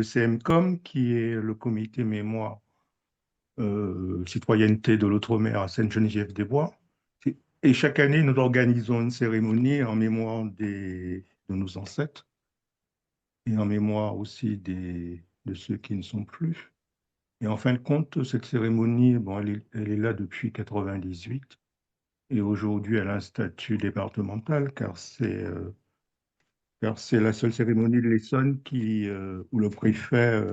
le CMCOM, qui est le comité mémoire citoyenneté de l'Outre-mer à Sainte-Geneviève-des-Bois. Et chaque année, nous organisons une cérémonie en mémoire de nos ancêtres et en mémoire aussi de ceux qui ne sont plus. Et en fin de compte, cette cérémonie, bon, elle est là depuis 98 et aujourd'hui, elle a un statut départemental car c'est la seule cérémonie de l'Essonne où le préfet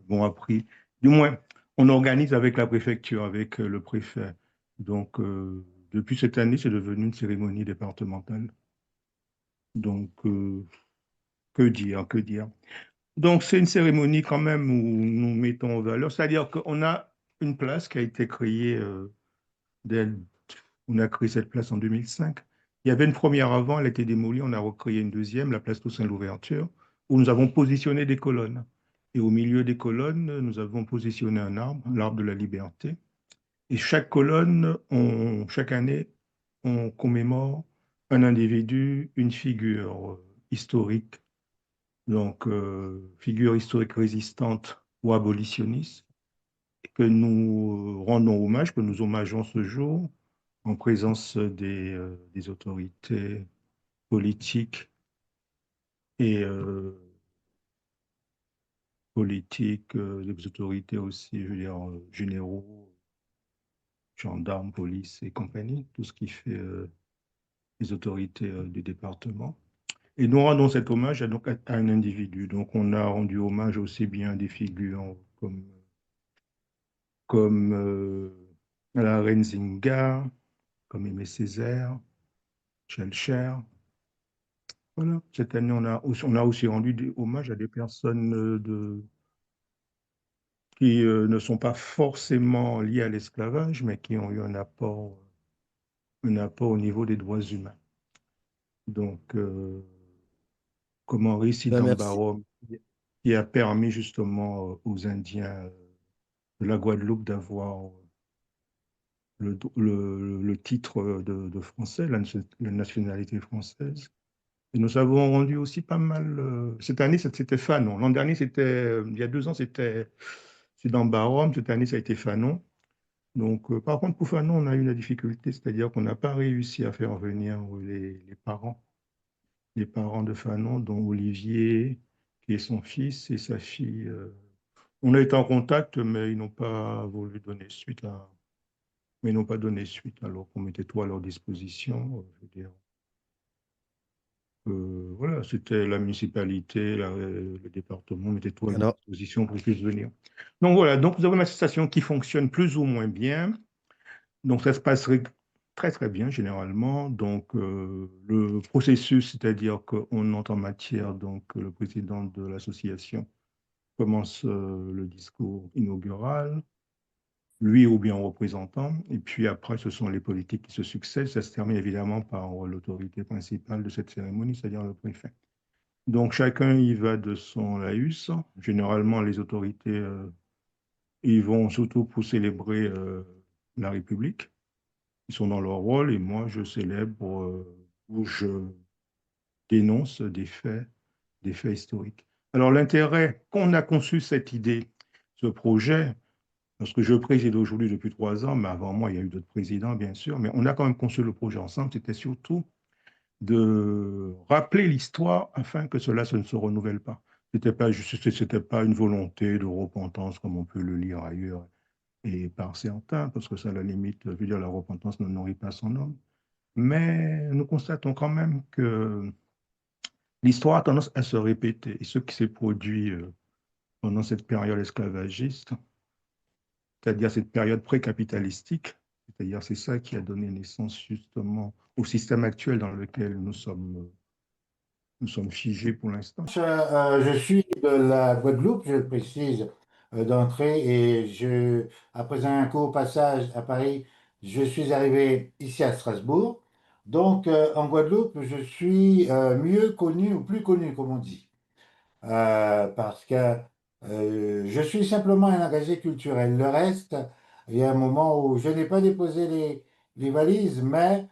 a pris, du moins, on organise avec la préfecture, avec le préfet. Donc, depuis cette année, c'est devenu une cérémonie départementale. Donc, que dire, que dire. Donc, c'est une cérémonie quand même où nous mettons en valeur, c'est-à-dire qu'on a une place qui a été créée, dès- on a créé cette place en 2005. Il y avait une première avant, elle a été démolie, on a recréé une deuxième, la place Toussaint-Louverture, où nous avons positionné des colonnes. Et au milieu des colonnes, nous avons positionné un arbre, l'arbre de la liberté. Et chaque colonne, chaque année, on commémore un individu, une figure historique, donc figure historique résistante ou abolitionniste, que nous rendons hommage, que nous hommageons ce jour en présence des autorités politiques et des autorités aussi, je veux dire, généraux, gendarmes, police et compagnie, tout ce qui fait les autorités du département. Et nous rendons cet hommage à un individu. Donc, on a rendu hommage aussi bien à des figures comme à la reine Zinga, comme Aimé Césaire, Schellcher. Voilà. Cette année, on a aussi rendu hommage à des personnes qui ne sont pas forcément liées à l'esclavage, mais qui ont eu un apport au niveau des droits humains. Donc, comme Henri Ben, merci. Sidambaro, qui a permis justement aux Indiens de la Guadeloupe d'avoir le titre de français, la nationalité française. Et nous avons rendu aussi pas mal. Cette année, c'était Fanon. L'an dernier, il y a 2 ans, c'est dans Barom. Cette année, ça a été Fanon. Donc, par contre, pour Fanon, on a eu la difficulté, c'est-à-dire qu'on n'a pas réussi à faire venir les parents de Fanon, dont Olivier, qui est son fils, et sa fille. On a été en contact, mais ils n'ont pas voulu donner suite mais ils n'ont pas donné suite, alors qu'on mettait tout à leur disposition. Je veux dire. Voilà, c'était la municipalité, le département mettait tout à leur Alors, disposition pour qu'ils puissent venir. Donc voilà, donc nous avons une association qui fonctionne plus ou moins bien. Donc ça se passerait très très bien généralement. Donc le processus, c'est-à-dire qu'on entre en matière, donc le président de l'association commence le discours inaugural, lui ou bien représentant, et puis après ce sont les politiques qui se succèdent. Ça se termine évidemment par l'autorité principale de cette cérémonie, c'est-à-dire le préfet. Donc chacun y va de son laïus. Généralement, les autorités y vont surtout pour célébrer la République. Ils sont dans leur rôle et moi, je célèbre ou je dénonce des faits historiques. Alors l'intérêt qu'on a conçu cette idée, ce projet, parce que je préside aujourd'hui depuis 3 ans, mais avant moi, il y a eu d'autres présidents, bien sûr, mais on a quand même conçu le projet ensemble, c'était surtout de rappeler l'histoire afin que cela ne se renouvelle pas. C'était pas une volonté de repentance comme on peut le lire ailleurs et par certains, parce que ça, à la limite, je veux dire, la repentance ne nourrit pas son homme. Mais nous constatons quand même que l'histoire a tendance à se répéter. Et ce qui s'est produit pendant cette période esclavagiste, c'est-à-dire cette période pré-capitalistique, c'est-à-dire c'est ça qui a donné naissance justement au système actuel dans lequel nous sommes figés pour l'instant. Je suis de la Guadeloupe, je le précise d'entrée, et après un court passage à Paris, je suis arrivé ici à Strasbourg. Donc, en Guadeloupe, je suis mieux connu ou plus connu, comme on dit. Parce que je suis simplement un engagé culturel. Le reste, il y a un moment où je n'ai pas déposé les valises, mais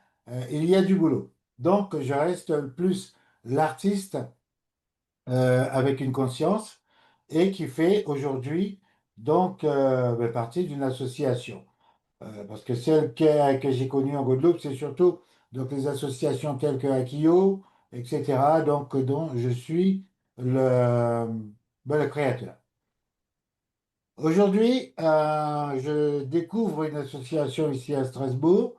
il y a du boulot. Donc, je reste plus l'artiste avec une conscience. et qui fait aujourd'hui donc partie d'une association. Parce que celle que j'ai connue en Guadeloupe, c'est surtout donc, les associations telles que Akio, etc., donc, dont je suis le créateur. Aujourd'hui, je découvre une association ici à Strasbourg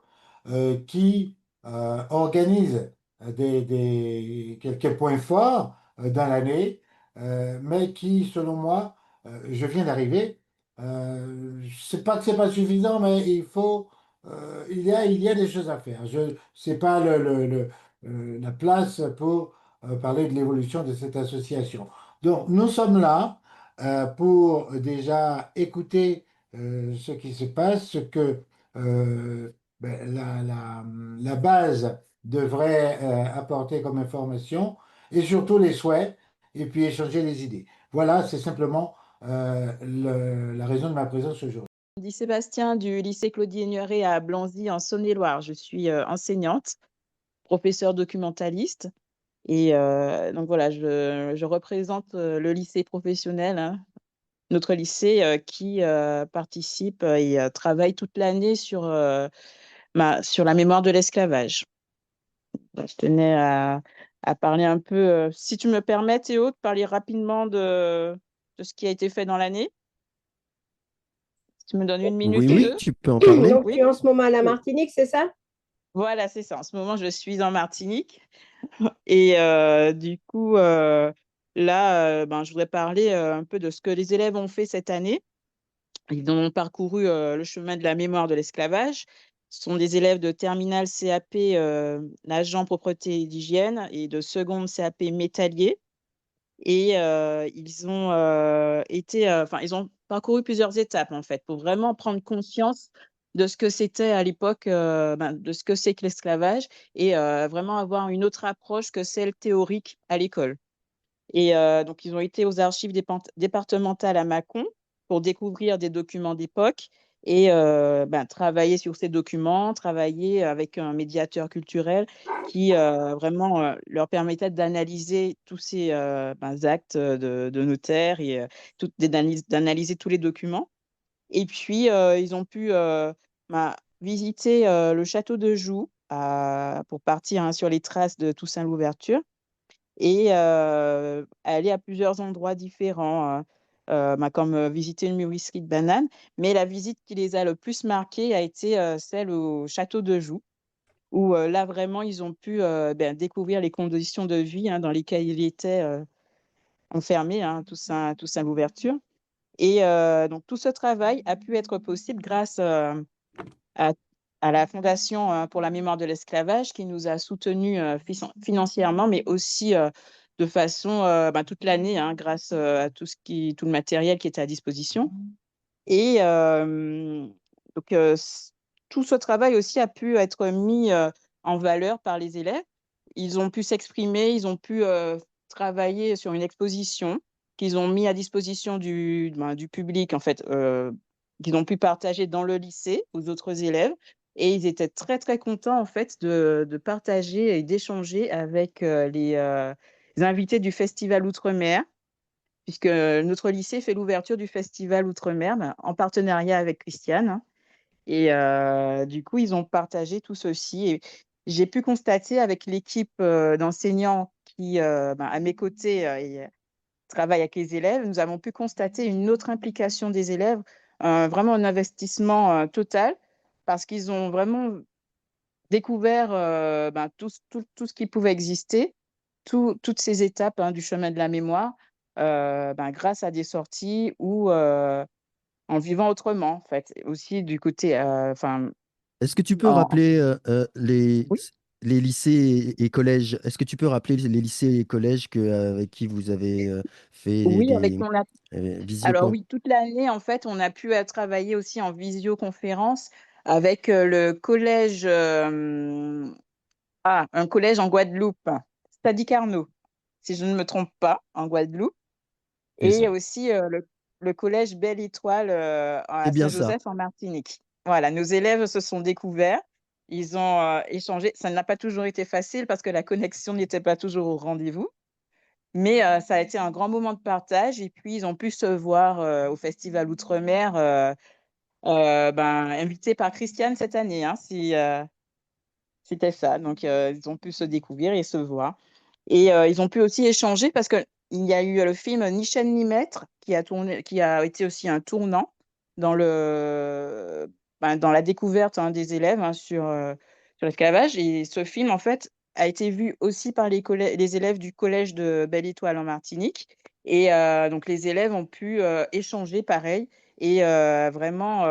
qui organise quelques points forts dans l'année, mais qui, selon moi, je viens d'arriver. C'est pas que c'est pas suffisant, mais il y a des choses à faire. Je c'est pas la place pour parler de l'évolution de cette association. Donc, nous sommes là pour déjà écouter ce qui se passe, ce que la base devrait apporter comme information, et surtout les souhaits, et puis échanger les idées. Voilà, c'est simplement la raison de ma présence aujourd'hui. Je dis Sébastien du lycée Claudie Aigneret à Blanzy en Saône-et-Loire. Je suis enseignante, professeure documentaliste. Et donc voilà, je représente le lycée professionnel, hein, notre lycée qui participe et travaille toute l'année sur la mémoire de l'esclavage. Je tenais à parler un peu, si tu me permets, Théo, de parler rapidement de ce qui a été fait dans l'année. Si tu me donnes une minute Oui, ou oui, deux. tu peux en parler. Donc, Oui, tu es en ce moment à la Martinique, c'est ça? voilà, c'est ça. En ce moment, je suis en Martinique. Et du coup, là, ben, je voudrais parler un peu de ce que les élèves ont fait cette année. Ils ont parcouru le chemin de la mémoire de l'esclavage. Ce sont des élèves de terminale CAP agent propreté et d'hygiène et de seconde CAP métallier. Et ils ont parcouru plusieurs étapes en fait pour vraiment prendre conscience de ce que c'était à l'époque, de ce que c'est que l'esclavage et vraiment avoir une autre approche que celle théorique à l'école. Et donc, ils ont été aux archives départementales à Mâcon pour découvrir des documents d'époque et travailler sur ces documents, travailler avec un médiateur culturel qui vraiment leur permettait d'analyser tous ces actes de notaire et d'analyser tous les documents. Et puis, ils ont pu visiter le château de Joux pour partir hein, sur les traces de Toussaint Louverture et aller à plusieurs endroits différents, comme visiter une mûrisserie de bananes. Mais la visite qui les a le plus marqués a été celle au château de Joux, où là, vraiment, ils ont pu découvrir les conditions de vie hein, dans lesquelles il était enfermé, hein, Toussaint Louverture. Et donc, tout ce travail a pu être possible grâce à, à la Fondation pour la mémoire de l'esclavage qui nous a soutenus financièrement, mais aussi de façon toute l'année, hein, grâce à tout le matériel qui était à disposition. Et donc, tout ce travail aussi a pu être mis en valeur par les élèves. Ils ont pu s'exprimer, ils ont pu travailler sur une exposition qu'ils ont mis à disposition du public, en fait, qu'ils ont pu partager dans le lycée aux autres élèves. Et ils étaient très, très contents, en fait, de partager et d'échanger avec les invités du Festival Outre-mer, puisque notre lycée fait l'ouverture du Festival Outre-mer en partenariat avec Christiane, hein. Et du coup, ils ont partagé tout ceci. Et j'ai pu constater avec l'équipe d'enseignants qui, à mes côtés, travaille avec les élèves, nous avons pu constater une autre implication des élèves, vraiment un investissement total, parce qu'ils ont vraiment découvert tout ce qui pouvait exister, toutes ces étapes hein, du chemin de la mémoire, grâce à des sorties ou en vivant autrement, en fait. Aussi du côté, Est-ce que tu peux en- rappeler oui, les lycées et collèges? Est-ce que tu peux rappeler les lycées et collèges avec qui vous avez fait oui, avec mon alors visiocamp? oui, toute l'année, en fait, on a pu travailler aussi en visioconférence avec le collège, un collège en Guadeloupe, Stadi Carnot, si je ne me trompe pas, en Guadeloupe, C'est et ça. aussi le collège Belle Étoile C'est à bien ça. Saint-Joseph en Martinique. Voilà, nos élèves se sont découverts, ils ont échangé. Ça n'a pas toujours été facile parce que la connexion n'était pas toujours au rendez-vous. Mais ça a été un grand moment de partage et puis ils ont pu se voir, au festival Outre-mer, invités par Christiane cette année, hein, c'était ça. Donc ils ont pu se découvrir et se voir et ils ont pu aussi échanger parce qu'il y a eu le film Ni chaîne ni maître qui a été aussi un tournant dans dans la découverte, hein, des élèves, hein, sur l'esclavage et ce film, en fait, a été vu aussi par les élèves du collège de Belle Étoile en Martinique et donc les élèves ont pu, échanger pareil et vraiment,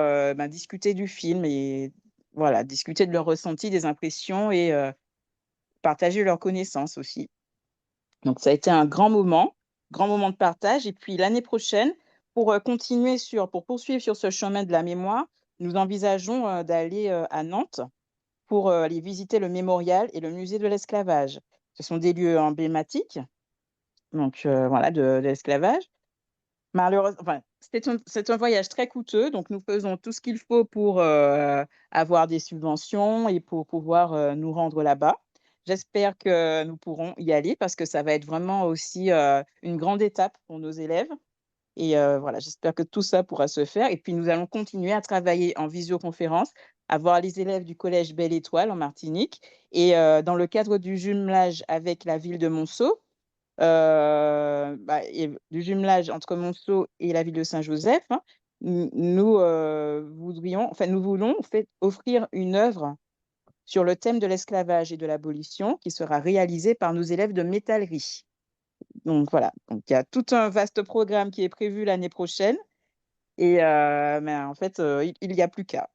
discuter du film et voilà, discuter de leurs ressentis, des impressions et partager leurs connaissances aussi. Donc ça a été un grand moment de partage et puis l'année prochaine, pour poursuivre sur ce chemin de la mémoire, nous envisageons, d'aller, à Nantes pour, aller visiter le mémorial et le musée de l'esclavage. Ce sont des lieux emblématiques, donc voilà, de l'esclavage. C'est un voyage très coûteux, donc nous faisons tout ce qu'il faut pour, avoir des subventions et pour pouvoir, nous rendre là-bas. J'espère que nous pourrons y aller parce que ça va être vraiment aussi, une grande étape pour nos élèves et voilà, j'espère que tout ça pourra se faire et puis nous allons continuer à travailler en visioconférence, à voir les élèves du collège Belle Étoile en Martinique et dans le cadre du jumelage avec la ville de Monceau, et du jumelage entre Monceau et la ville de Saint-Joseph, hein, nous voulons en fait offrir une œuvre sur le thème de l'esclavage et de l'abolition qui sera réalisée par nos élèves de métallerie. Donc voilà, donc il y a tout un vaste programme qui est prévu l'année prochaine et mais en fait, il y a plus qu'à.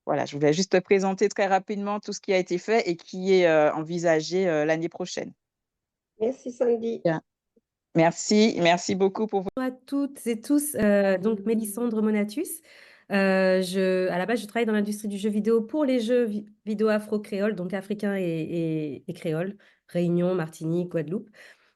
Voilà, je voulais juste te présenter très rapidement tout ce qui a été fait et qui est, envisagé, l'année prochaine. Merci Sandy. Bien. Merci beaucoup pour Bonjour à toutes et tous, donc Mélissandre Monatus. À la base, je travaille dans l'industrie du jeu vidéo pour les jeux vidéo afro-créoles, donc africains et créoles, Réunion, Martinique, Guadeloupe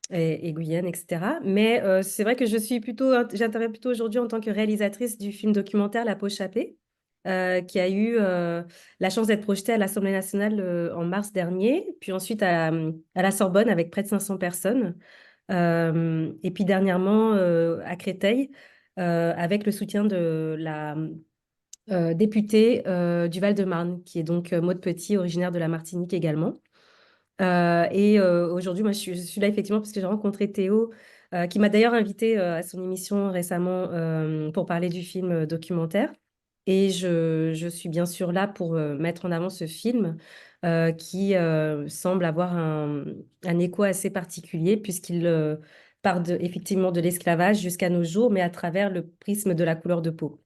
et Guyane, etc. Mais c'est vrai que j'interviens plutôt aujourd'hui en tant que réalisatrice du film documentaire La Peau Chappée, qui a eu la chance d'être projeté à l'Assemblée nationale en mars dernier, puis ensuite à la Sorbonne avec près de 500 personnes. Et puis dernièrement à Créteil, avec le soutien de la députée du Val-de-Marne, qui est donc Maude Petit, originaire de la Martinique également. Aujourd'hui, moi, je suis là effectivement parce que j'ai rencontré Théo, qui m'a d'ailleurs invité à son émission récemment pour parler du film documentaire. Et je suis bien sûr là pour mettre en avant ce film qui semble avoir un écho assez particulier puisqu'il part effectivement de l'esclavage jusqu'à nos jours, mais à travers le prisme de la couleur de peau.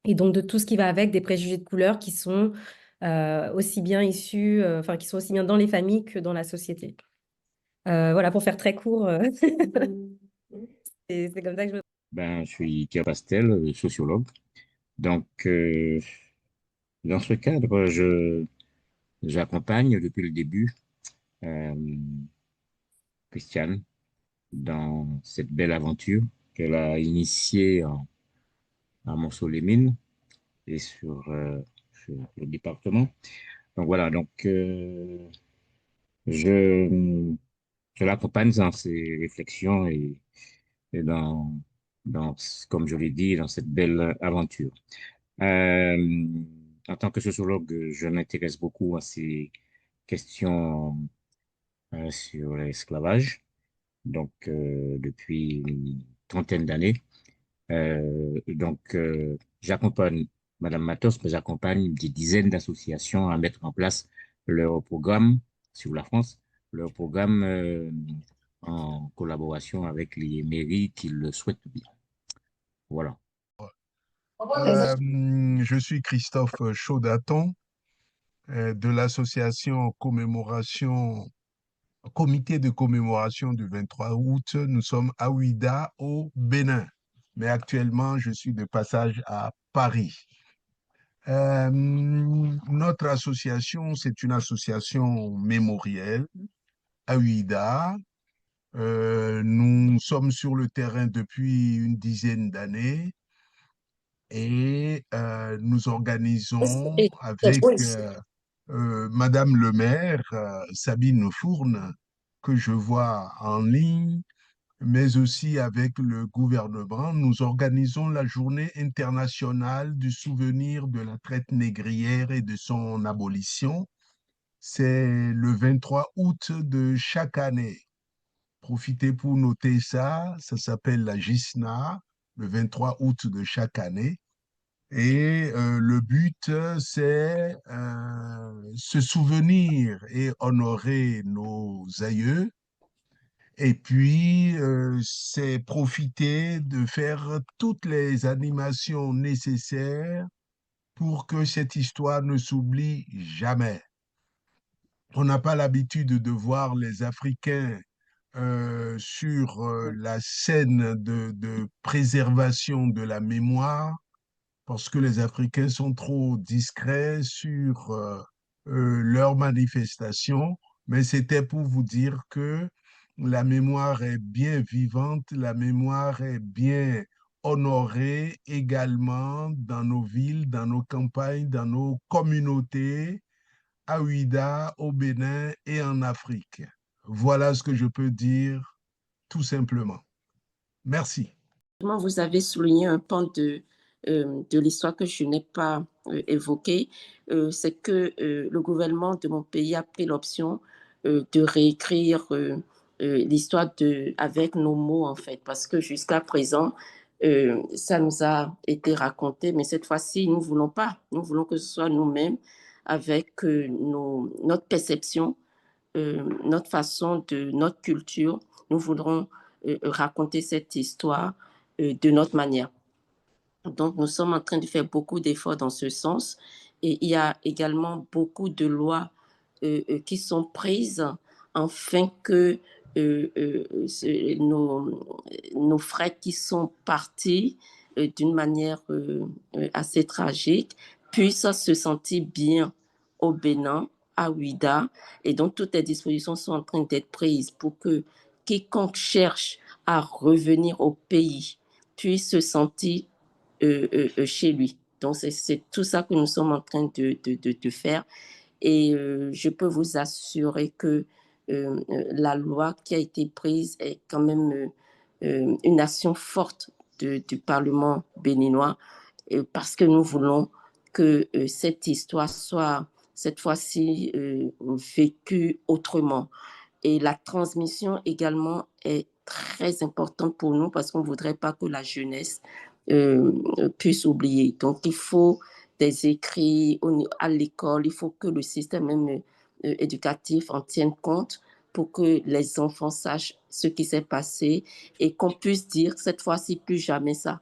Et donc de tout ce qui va avec, des préjugés de couleur qui sont aussi bien issus, qui sont aussi bien dans les familles que dans la société. Voilà, pour faire très court, c'est comme ça que je me... Je suis Pierre Pastel, sociologue. Donc, dans ce cadre, j'accompagne depuis le début euh, Christiane dans cette belle aventure qu'elle a initiée à Monceau-les-Mines et sur le département. Donc voilà, je, je l'accompagne dans ses réflexions et comme je l'ai dit, dans cette belle aventure. Euh, En tant que sociologue, je m'intéresse beaucoup à ces questions sur l'esclavage, depuis une trentaine d'années. J'accompagne Madame Matos, mais j'accompagne des dizaines d'associations à mettre en place leur programme sur la France, leur programme en collaboration avec les mairies qui le souhaitent bien. Voilà. Je suis Christophe Chaudaton de l'association Comité de commémoration du 23 août. Nous sommes à Ouidah au Bénin, mais actuellement je suis de passage à Paris. Notre association, c'est une association mémorielle à Ouidah. Nous sommes sur le terrain depuis une dizaine d'années. Et nous organisons avec Madame le maire, Sabine Fourne, que je vois en ligne, mais aussi avec le gouvernement, nous organisons la Journée internationale du souvenir de la traite négrière et de son abolition. C'est le 23 août de chaque année. Profitez pour noter ça. Ça s'appelle la GISNA, le 23 août de chaque année. Et le but, c'est se souvenir et honorer nos aïeux. Et puis, c'est profiter de faire toutes les animations nécessaires pour que cette histoire ne s'oublie jamais. On n'a pas l'habitude de voir les Africains sur la scène de préservation de la mémoire parce que les Africains sont trop discrets sur leurs manifestations, mais c'était pour vous dire que la mémoire est bien vivante, la mémoire est bien honorée également dans nos villes, dans nos campagnes, dans nos communautés, à Ouida, au Bénin et en Afrique. Voilà ce que je peux dire tout simplement. Merci. Vous avez souligné un pan de l'histoire que je n'ai pas évoqué, c'est que le gouvernement de mon pays a pris l'option de réécrire l'histoire avec nos mots, en fait, parce que jusqu'à présent, ça nous a été raconté, mais cette fois-ci, nous ne voulons pas. Nous voulons que ce soit nous-mêmes, avec notre perception, notre façon notre culture. Nous voudrons raconter cette histoire de notre manière. Donc, nous sommes en train de faire beaucoup d'efforts dans ce sens. Et il y a également beaucoup de lois qui sont prises afin que nos frères qui sont partis d'une manière assez tragique puissent se sentir bien au Bénin, à Ouida. Et donc, toutes les dispositions sont en train d'être prises pour que quiconque cherche à revenir au pays puisse se sentir chez lui. Donc, c'est tout ça que nous sommes en train de faire. Et je peux vous assurer que la loi qui a été prise est quand même une action forte du Parlement béninois parce que nous voulons que cette histoire soit cette fois-ci vécue autrement. Et la transmission également est très importante pour nous parce qu'on ne voudrait pas que la jeunesse puisse oublier. Donc, il faut des écrits à l'école, il faut que le système même, éducatif en tienne compte pour que les enfants sachent ce qui s'est passé et qu'on puisse dire cette fois-ci plus jamais ça.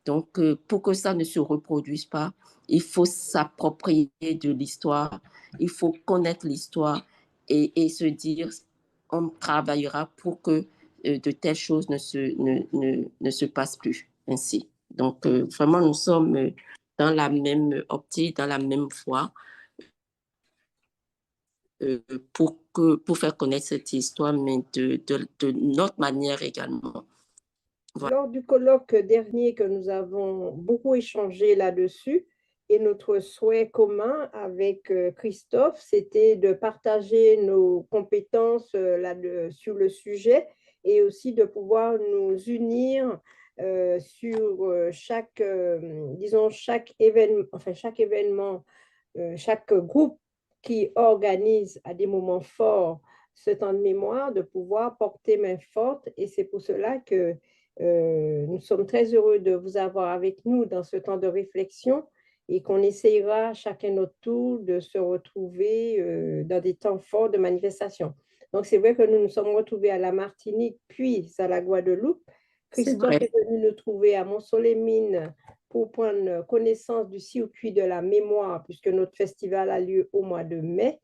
Donc, pour que ça ne se reproduise pas, il faut s'approprier de l'histoire, il faut connaître l'histoire et se dire on travaillera pour que de telles choses ne se passent plus ainsi. Donc, vraiment, nous sommes dans la même optique, dans la même voie pour faire connaître cette histoire, mais de notre manière également. Voilà. Lors du colloque dernier que nous avons beaucoup échangé là-dessus, et notre souhait commun avec Christophe, c'était de partager nos compétences sur le sujet et aussi de pouvoir nous unir sur disons, chaque événement, chaque groupe qui organise à des moments forts ce temps de mémoire, de pouvoir porter main forte. Et c'est pour cela que nous sommes très heureux de vous avoir avec nous dans ce temps de réflexion et qu'on essayera chacun notre tour de se retrouver dans des temps forts de manifestation. Donc, c'est vrai que nous nous sommes retrouvés à la Martinique, puis à la Guadeloupe. Christophe est venu nous trouver à Mont-Soleil-Mines pour prendre connaissance du circuit de la mémoire, puisque notre festival a lieu au mois de mai.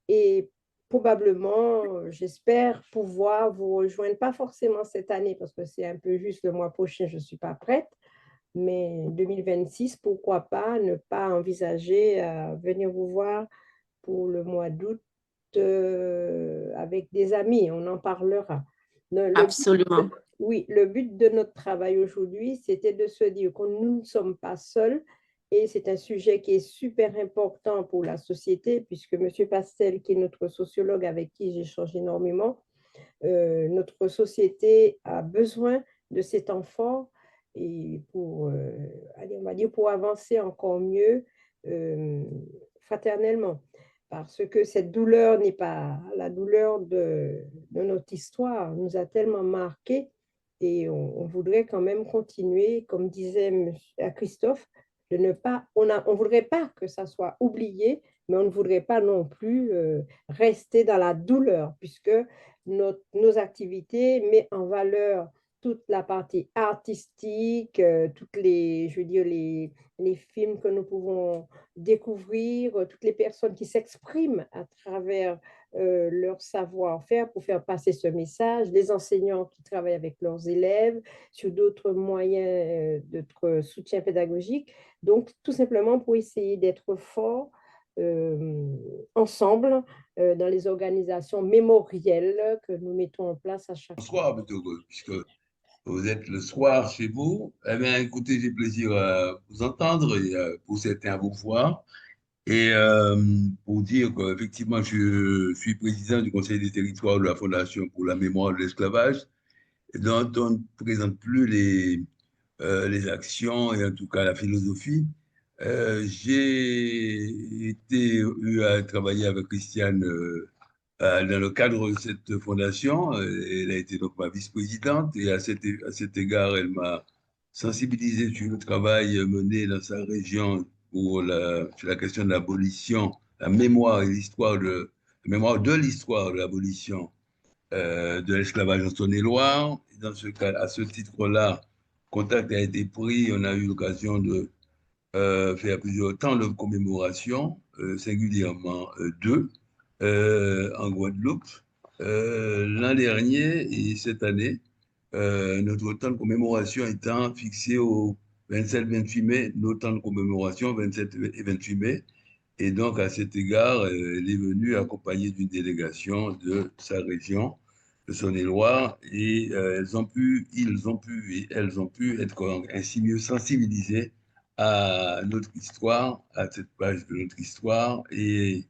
Et probablement, j'espère pouvoir vous rejoindre, pas forcément cette année, parce que c'est un peu juste le mois prochain, je ne suis pas prête, mais 2026, pourquoi pas ne pas envisager à venir vous voir pour le mois d'août avec des amis, on en parlera. Absolument. Oui, le but de notre travail aujourd'hui, c'était de se dire que nous ne sommes pas seuls et c'est un sujet qui est super important pour la société puisque M. Pastel, qui est notre sociologue avec qui j'échange énormément, notre société a besoin de ces temps forts et allez, on va dire pour avancer encore mieux fraternellement. Parce que cette douleur n'est pas la douleur de notre histoire, nous a tellement marqué et on voudrait quand même continuer, comme disait à Christophe, de ne pas, on voudrait pas que ça soit oublié, mais on ne voudrait pas non plus rester dans la douleur, puisque nos activités mettent en valeur toute la partie artistique, toutes les, je veux dire, les films que nous pouvons découvrir, toutes les personnes qui s'expriment à travers leur savoir-faire pour faire passer ce message, les enseignants qui travaillent avec leurs élèves sur d'autres moyens, d'autres soutiens pédagogiques. Donc, tout simplement pour essayer d'être forts ensemble dans les organisations mémorielles que nous mettons en place à chaque Soir, puisque vous êtes le soir chez vous. Eh bien, écoutez, j'ai plaisir à vous entendre et pour certains à vous voir. Et pour dire qu'effectivement, je suis président du Conseil des territoires de la Fondation pour la mémoire de l'esclavage, dont on ne présente plus les actions et en tout cas la philosophie. J'ai eu à travailler avec Christiane dans le cadre de cette fondation. Elle a été donc ma vice-présidente et à cet égard, elle m'a sensibilisé sur le travail mené dans sa région sur la question de l'abolition, la mémoire et la mémoire de l'histoire de l'abolition de l'esclavage en Saône-et-Loire. Dans ce cas, à ce titre-là, contact a été pris. On a eu l'occasion de faire plusieurs temps de commémoration, singulièrement deux, en Guadeloupe. L'an dernier et cette année, notre temps de commémoration étant fixé au 27-28 mai, nos temps de commémoration 27 et 28 mai. Et donc, à cet égard, elle est venue accompagnée d'une délégation de sa région, de Saône-et-Loire, et ils ont pu être ainsi mieux sensibilisés à notre histoire, à cette page de notre histoire, et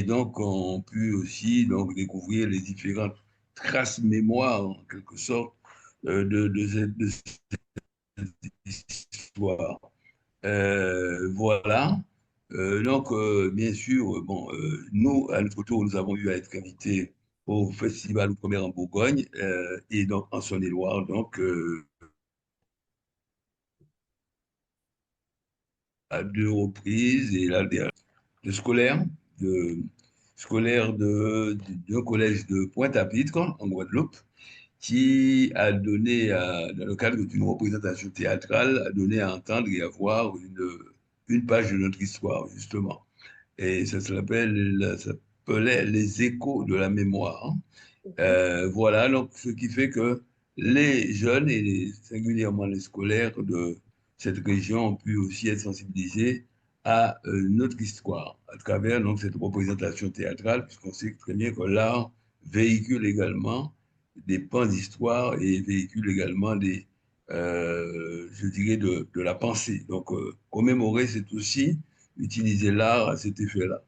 donc on pu aussi donc, découvrir les différentes traces mémoire, en quelque sorte, de cette histoire. Voilà. Bien sûr, bon, nous, à notre tour, nous avons eu à être invités au Festival Outre-mer en Bourgogne et donc en Saône-et-Loire, donc à deux reprises et là, de scolaire, de, d'un collège de Pointe-à-Pitre en Guadeloupe qui a donné, dans le cadre d'une représentation théâtrale, a donné à entendre et à voir une page de notre histoire, justement. Et ça s'appelait Les échos de la mémoire. Voilà, donc ce qui fait que les jeunes et singulièrement les scolaires de cette région ont pu aussi être sensibilisés à notre histoire à travers donc, cette représentation théâtrale, puisqu'on sait très bien que l'art véhicule également des pans d'histoire et véhicule également je dirais, de la pensée. Donc, commémorer, c'est aussi utiliser l'art à cet effet-là.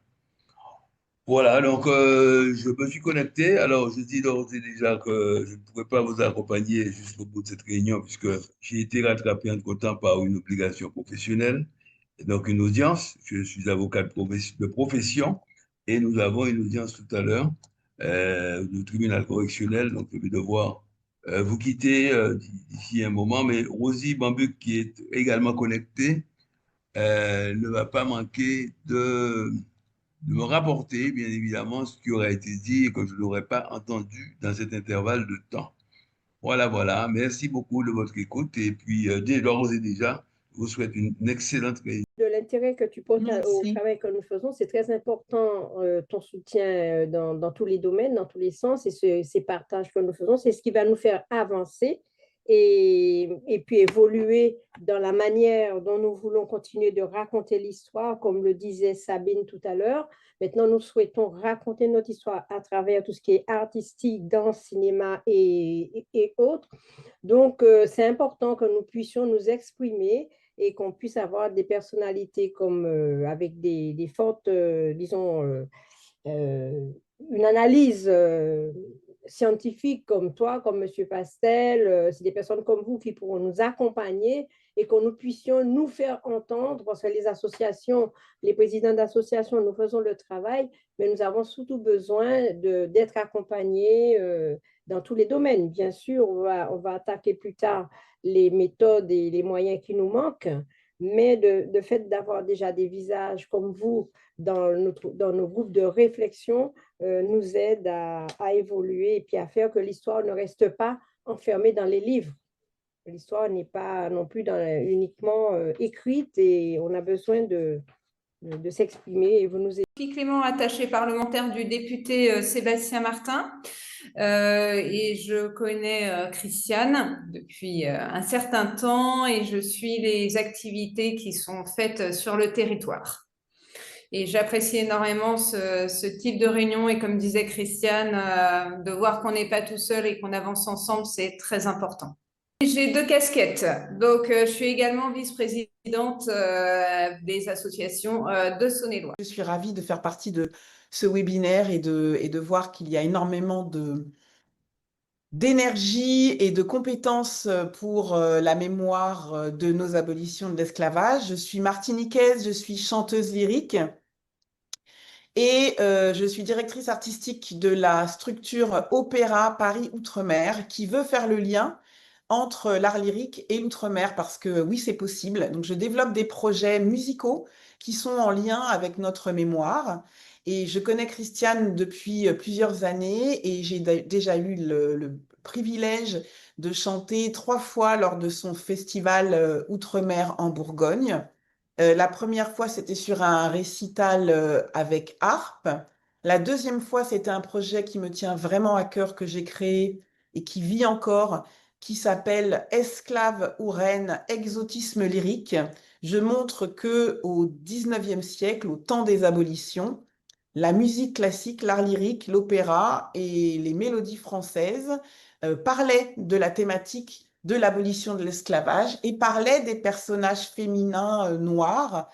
Voilà, donc je me suis connecté. Alors, je dis d'ores et déjà que je ne pourrais pas vous accompagner jusqu'au bout de cette réunion puisque j'ai été rattrapé entre-temps par une obligation professionnelle, et donc une audience. Je suis avocat de profession et nous avons une audience tout à l'heure du tribunal correctionnel. Donc, je vais devoir vous quitter d'ici un moment. Mais Rosie Bambuc, qui est également connectée, ne va pas manquer de me rapporter, bien évidemment, ce qui aurait été dit et que je n'aurais pas entendu dans cet intervalle de temps. Voilà, voilà. Merci beaucoup de votre écoute. Et puis, d'ores et déjà, je vous souhaite une excellente réunion. De l'intérêt que tu portes au Merci. travail que nous faisons, c'est très important, ton soutien dans tous les domaines, dans tous les sens, et ces partages que nous faisons, c'est ce qui va nous faire avancer et puis évoluer dans la manière dont nous voulons continuer de raconter l'histoire, comme le disait Sabine tout à l'heure. Maintenant, nous souhaitons raconter notre histoire à travers tout ce qui est artistique, danse, cinéma et autres. Donc, c'est important que nous puissions nous exprimer et qu'on puisse avoir des personnalités comme avec des fortes, disons, une analyse scientifiques comme toi, comme M. Pastel, c'est des personnes comme vous qui pourront nous accompagner et que nous puissions nous faire entendre, parce que les associations, les présidents d'associations, nous faisons le travail, mais nous avons surtout besoin d'être accompagnés dans tous les domaines. Bien sûr, on va attaquer plus tard les méthodes et les moyens qui nous manquent, mais de fait d'avoir déjà des visages comme vous dans nos groupes de réflexion nous aide à évoluer et puis à faire que l'histoire ne reste pas enfermée dans les livres. L'histoire n'est pas non plus uniquement écrite et on a besoin de s'exprimer et vous nous Clément, attaché parlementaire du député Sébastien Martin. Et je connais Christiane depuis un certain temps et je suis les activités qui sont faites sur le territoire. Et j'apprécie énormément ce type de réunion et comme disait Christiane, de voir qu'on n'est pas tout seul et qu'on avance ensemble, c'est très important. J'ai 2 casquettes. Donc, je suis également vice-présidente des associations de Saône-et-Loire. Je suis ravie de faire partie de ce webinaire et de voir qu'il y a énormément d'énergie et de compétences pour la mémoire de nos abolitions de l'esclavage. Je suis martiniquaise, je suis chanteuse lyrique et je suis directrice artistique de la structure Opéra Paris Outre-mer qui veut faire le lien entre l'art lyrique et l'outre-mer parce que oui, c'est possible. Donc, je développe des projets musicaux qui sont en lien avec notre mémoire. Et je connais Christiane depuis plusieurs années et j'ai déjà eu le privilège de chanter 3 fois lors de son festival Outre-mer en Bourgogne. La première fois, c'était sur un récital avec harpe. La deuxième fois, c'était un projet qui me tient vraiment à cœur que j'ai créé et qui vit encore, qui s'appelle Esclave ou reine, exotisme lyrique. Je montre que au XIXe siècle, au temps des abolitions, la musique classique, l'art lyrique, l'opéra et les mélodies françaises parlaient de la thématique de l'abolition de l'esclavage et parlaient des personnages féminins noirs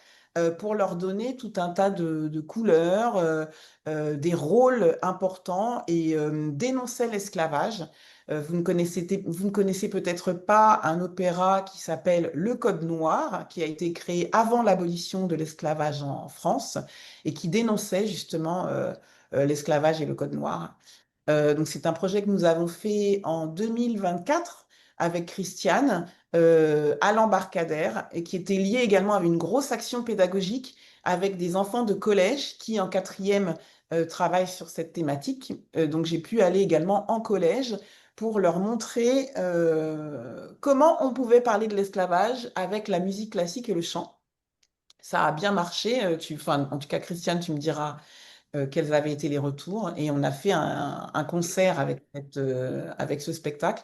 pour leur donner tout un tas de couleurs, des rôles importants et dénonçaient l'esclavage. Vous ne connaissez peut-être pas un opéra qui s'appelle Le Code Noir, qui a été créé avant l'abolition de l'esclavage en France et qui dénonçait justement l'esclavage et le Code Noir. Donc c'est un projet que nous avons fait en 2024 avec Christiane à l'embarcadère et qui était lié également à une grosse action pédagogique avec des enfants de collège qui en 4e travaillent sur cette thématique. Donc j'ai pu aller également en collège pour leur montrer comment on pouvait parler de l'esclavage avec la musique classique et le chant. Ça a bien marché. En tout cas, Christiane, tu me diras quels avaient été les retours. Et on a fait un concert avec ce spectacle.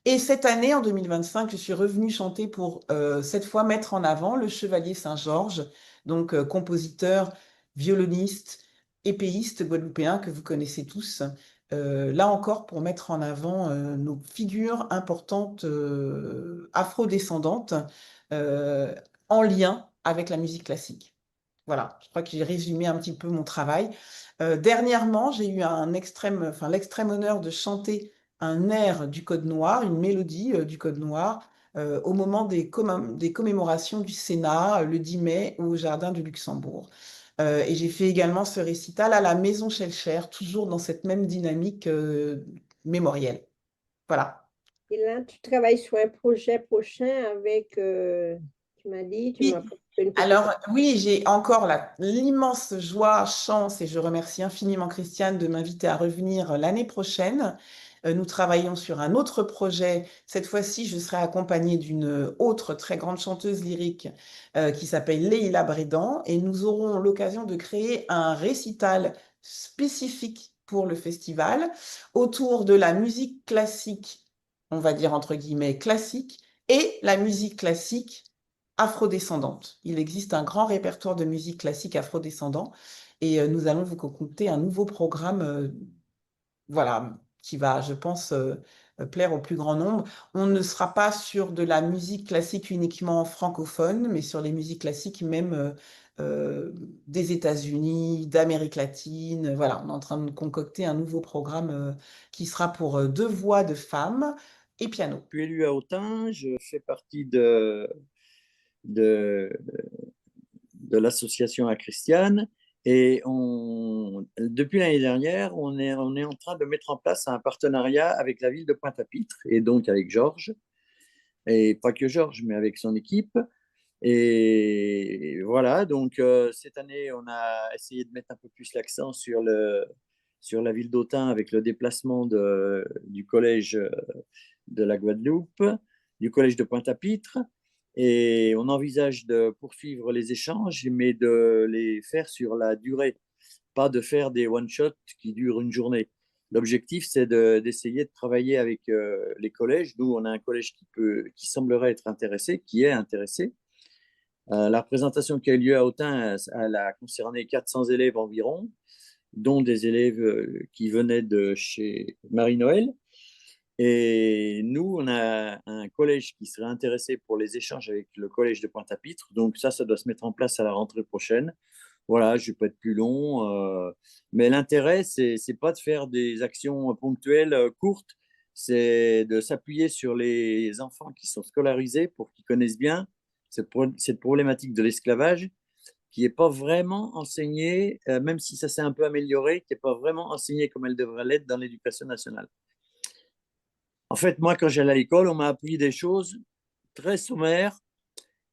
Et cette année, en 2025, je suis revenue chanter pour cette fois mettre en avant le Chevalier Saint-Georges, donc compositeur, violoniste, épéiste guadeloupéen que vous connaissez tous. Là encore, pour mettre en avant nos figures importantes afrodescendantes en lien avec la musique classique. Voilà, je crois que j'ai résumé un petit peu mon travail. Dernièrement, j'ai eu l'extrême honneur de chanter un air du Code Noir, une mélodie du Code Noir, au moment des commémorations du Sénat, le 10 mai, au Jardin du Luxembourg. Et j'ai fait également ce récital à la Maison Schellcher, toujours dans cette même dynamique mémorielle. Voilà. Et là, tu travailles sur un projet prochain avec, tu m'as dit, tu m'as proposé une petite... Alors oui, j'ai encore l'immense joie, chance, et je remercie infiniment Christiane de m'inviter à revenir l'année prochaine. Nous travaillons sur un autre projet. Cette fois-ci, je serai accompagnée d'une autre très grande chanteuse lyrique qui s'appelle Leïla Brédan, et nous aurons l'occasion de créer un récital spécifique pour le festival autour de la musique classique, on va dire entre guillemets classique, et la musique classique afrodescendante. Il existe un grand répertoire de musique classique afrodescendant et nous allons vous concocter un nouveau programme voilà, qui va, je pense, plaire au plus grand nombre. On ne sera pas sur de la musique classique uniquement francophone, mais sur les musiques classiques même des États-Unis, d'Amérique latine. Voilà, on est en train de concocter un nouveau programme qui sera pour 2 voix de femmes et piano. Je suis élu à Autun, je fais partie de, de l'association à Christiane. Et depuis l'année dernière, on est en train de mettre en place un partenariat avec la ville de Pointe-à-Pitre et donc avec Georges, et pas que Georges, mais avec son équipe. Et voilà, donc cette année, on a essayé de mettre un peu plus l'accent sur la ville d'Autun avec le déplacement du collège de la Guadeloupe, du collège de Pointe-à-Pitre. Et on envisage de poursuivre les échanges, mais de les faire sur la durée, pas de faire des one-shots qui durent une journée. L'objectif, c'est d'essayer de travailler avec les collèges. Nous, on a un collège qui semblerait être intéressé, qui est intéressé. La représentation qui a eu lieu à Autun, elle a concerné 400 élèves environ, dont des élèves qui venaient de chez Marie-Noël. Et nous, on a un collège qui serait intéressé pour les échanges avec le collège de Pointe-à-Pitre. Donc ça doit se mettre en place à la rentrée prochaine. Voilà, je ne vais pas être plus long. Mais l'intérêt, c'est pas de faire des actions ponctuelles courtes, c'est de s'appuyer sur les enfants qui sont scolarisés pour qu'ils connaissent bien cette problématique de l'esclavage qui n'est pas vraiment enseignée, même si ça s'est un peu amélioré, qui n'est pas vraiment enseignée comme elle devrait l'être dans l'éducation nationale. En fait, moi, quand j'allais à l'école, on m'a appris des choses très sommaires.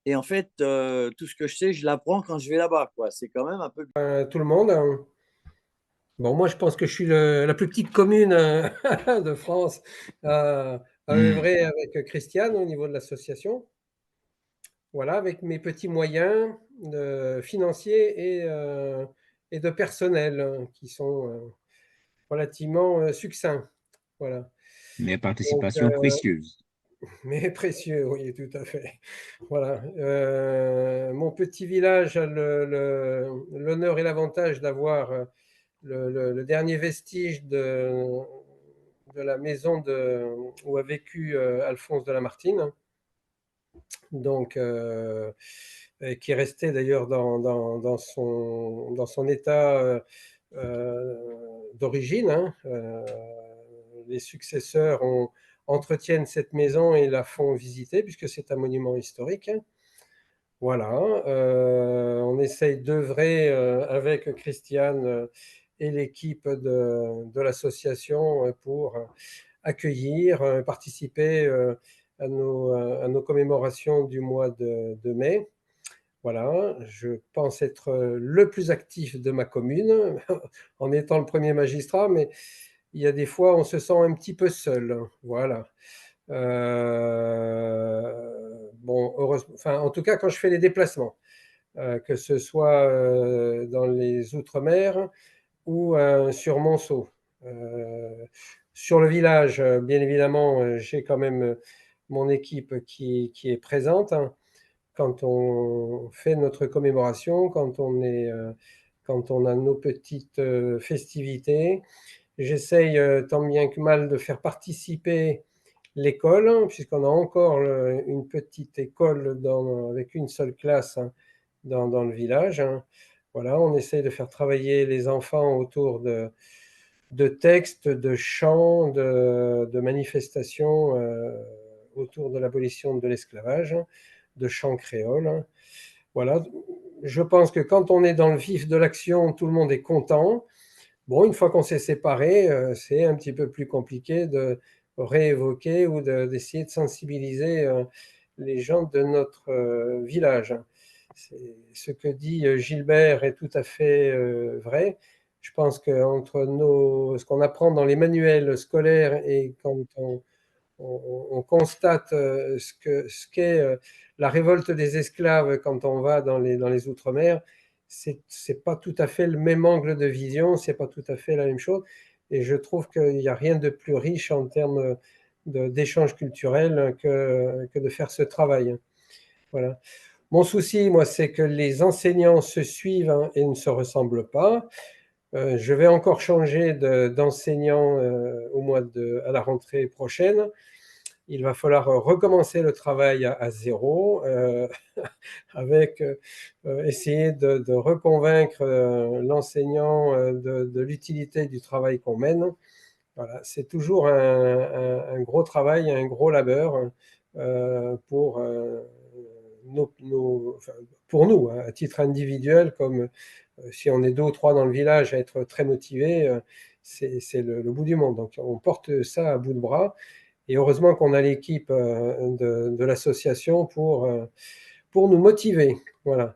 Et en fait, tout ce que je sais, je l'apprends quand je vais là-bas, quoi. C'est quand même un peu... Tout le monde. Bon, moi, je pense que je suis la plus petite commune de France à œuvrer avec Christiane au niveau de l'association. Voilà, avec mes petits moyens financiers et de personnel qui sont relativement succincts. Voilà. Mais participation précieuse. Mais précieux, oui, tout à fait. Voilà. Mon petit village a l'honneur et l'avantage d'avoir le dernier vestige de la maison où a vécu Alphonse de Lamartine. Donc, qui est resté d'ailleurs dans son état d'origine. Hein. Les successeurs entretiennent cette maison et la font visiter puisque c'est un monument historique. Voilà, on essaye d'œuvrer avec Christiane et l'équipe de l'association pour accueillir, participer à nos commémorations du mois de mai. Voilà, je pense être le plus actif de ma commune en étant le premier magistrat, mais il y a des fois on se sent un petit peu seul. Voilà. Bon, heureusement, enfin, en tout cas, quand je fais les déplacements, que ce soit dans les Outre-mer ou sur Monceau. Sur le village, bien évidemment, j'ai quand même mon équipe qui est présente. Hein, quand on fait notre commémoration, quand on a nos petites festivités. J'essaye tant bien que mal de faire participer l'école, hein, puisqu'on a encore une petite école avec une seule classe hein, dans le village. Hein. Voilà, on essaye de faire travailler les enfants autour de textes, de chants, de manifestations autour de l'abolition de l'esclavage, hein, de chants créoles. Hein. Voilà, je pense que quand on est dans le vif de l'action, tout le monde est content. Bon, une fois qu'on s'est séparés, c'est un petit peu plus compliqué de réévoquer ou d'essayer de sensibiliser les gens de notre village. Ce que dit Gilbert est tout à fait vrai. Je pense qu'entre ce qu'on apprend dans les manuels scolaires et quand on constate ce qu'est la révolte des esclaves quand on va dans les Outre-mer, c'est pas tout à fait le même angle de vision, c'est pas tout à fait la même chose. Et je trouve qu'il n'y a rien de plus riche en termes d'échange culturel que de faire ce travail. Voilà. Mon souci, moi, c'est que les enseignants se suivent hein, et ne se ressemblent pas. Je vais encore changer d'enseignant à la rentrée prochaine. il va falloir recommencer le travail à zéro, avec essayer de reconvaincre l'enseignant de l'utilité du travail qu'on mène. Voilà, c'est toujours un gros travail, un gros labeur pour, enfin, pour nous, hein, à titre individuel, comme si on est 2 ou 3 dans le village à être très motivés, c'est le bout du monde. Donc on porte ça à bout de bras. Et heureusement qu'on a l'équipe de l'association pour nous motiver. Voilà.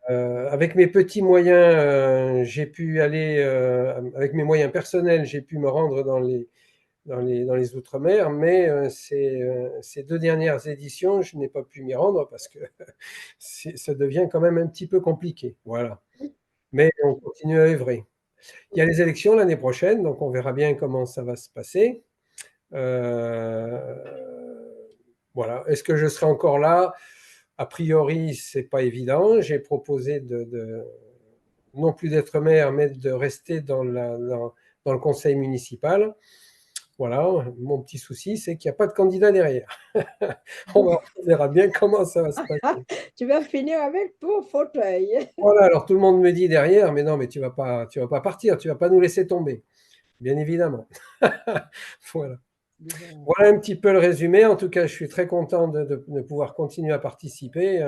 Avec mes petits moyens, j'ai pu aller, avec mes moyens personnels, j'ai pu me rendre dans les Outre-mer, mais ces 2 dernières éditions, je n'ai pas pu m'y rendre parce que ça devient quand même un petit peu compliqué. Voilà. Mais on continue à œuvrer. Il y a les élections l'année prochaine, donc on verra bien comment ça va se passer. Voilà. Est-ce que je serai encore là? A priori, c'est pas évident. J'ai proposé non plus d'être maire, mais de rester dans le conseil municipal. Voilà, mon petit souci, c'est qu'il n'y a pas de candidat derrière. On verra bien comment ça va se passer. Tu vas finir avec ton fauteuil. Voilà, alors tout le monde me dit derrière, mais non, mais tu vas pas partir, tu vas pas nous laisser tomber, bien évidemment. Voilà. Voilà un petit peu le résumé. En tout cas, je suis très content de pouvoir continuer à participer,